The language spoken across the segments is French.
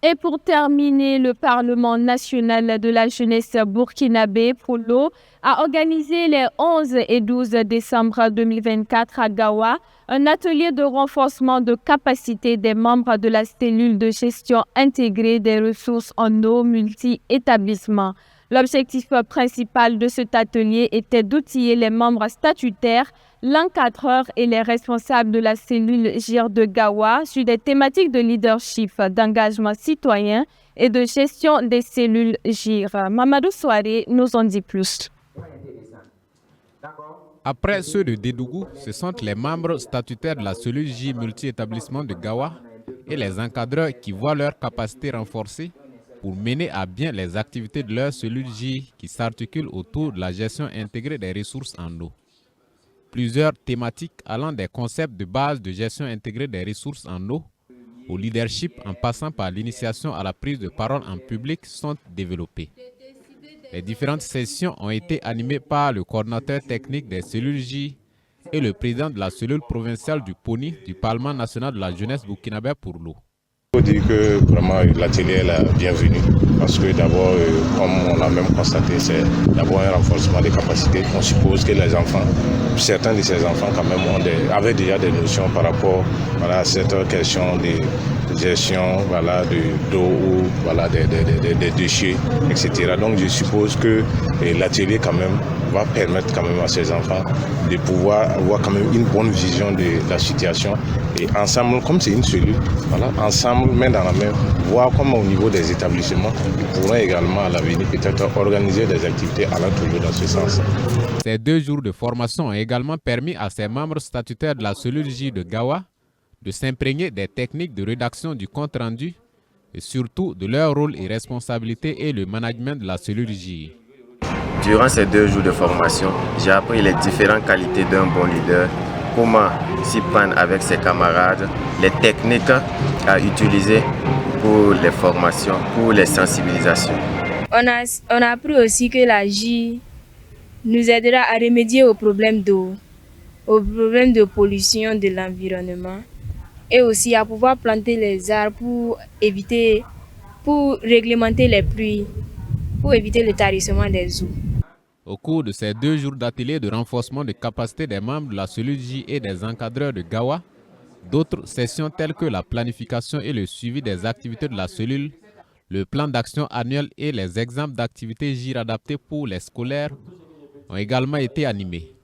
Et pour terminer, le Parlement national de la jeunesse burkinabé pour l'eau a organisé les 11 et 12 décembre 2024 à Gawa un atelier de renforcement de capacité des membres de la cellule de gestion intégrée des ressources en eau multi-établissements. L'objectif principal de cet atelier était d'outiller les membres statutaires, l'encadreur et les responsables de la cellule GIR de Gawa sur des thématiques de leadership, d'engagement citoyen et de gestion des cellules GIR. Mamadou Souare nous en dit plus. Après ceux de Dédougou, ce sont les membres statutaires de la cellule GIR multi-établissement de Gawa et les encadreurs qui voient leur capacité renforcée pour mener à bien les activités de leur cellule GIR qui s'articulent autour de la gestion intégrée des ressources en eau. Plusieurs thématiques allant des concepts de base de gestion intégrée des ressources en eau au leadership en passant par l'initiation à la prise de parole en public sont développées. Les différentes sessions ont été animées par le coordinateur technique des cellules GIR et le président de la cellule provinciale du PONI du Parlement national de la jeunesse burkinabé pour l'eau. Il faut dire que vraiment l'atelier est la bienvenue parce que d'abord, comme on l'a même constaté, c'est d'abord un renforcement des capacités. On suppose que les enfants, certains de ces enfants quand même avaient déjà des notions par rapport à cette question de gestion d'eau ou des déchets, etc. Donc je suppose que l'atelier quand même va permettre quand même à ces enfants de pouvoir avoir quand même une bonne vision de la situation et ensemble, comme c'est une cellule, ensemble, main dans la main, voir comment au niveau des établissements, ils pourront également à l'avenir peut-être organiser des activités allant toujours dans ce sens. Ces 2 jours de formation ont également permis à ces membres statutaires de la cellule GIR de Gawa de s'imprégner des techniques de rédaction du compte-rendu et surtout de leur rôle et responsabilité et le management de la cellule GIR. Durant ces 2 jours de formation, j'ai appris les différentes qualités d'un bon leader, comment s'y prendre avec ses camarades, les techniques à utiliser pour les formations, pour les sensibilisations. On a appris aussi que la GIR nous aidera à remédier aux problèmes d'eau, aux problèmes de pollution de l'environnement et aussi à pouvoir planter les arbres pour réglementer les pluies, pour éviter le tarissement des eaux. Au cours de ces 2 jours d'atelier de renforcement de capacité des membres de la cellule GIR et des encadreurs de Gawa, d'autres sessions telles que la planification et le suivi des activités de la cellule, le plan d'action annuel et les exemples d'activités GIR adaptées pour les scolaires ont également été animés.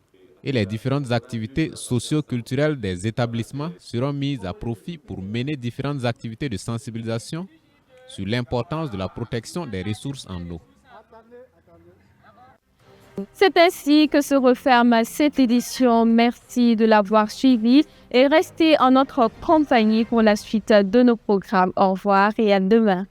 Et les différentes activités socio-culturelles des établissements seront mises à profit pour mener différentes activités de sensibilisation sur l'importance de la protection des ressources en eau. C'est ainsi que se referme cette édition. Merci de l'avoir suivi et restez en notre compagnie pour la suite de nos programmes. Au revoir et à demain.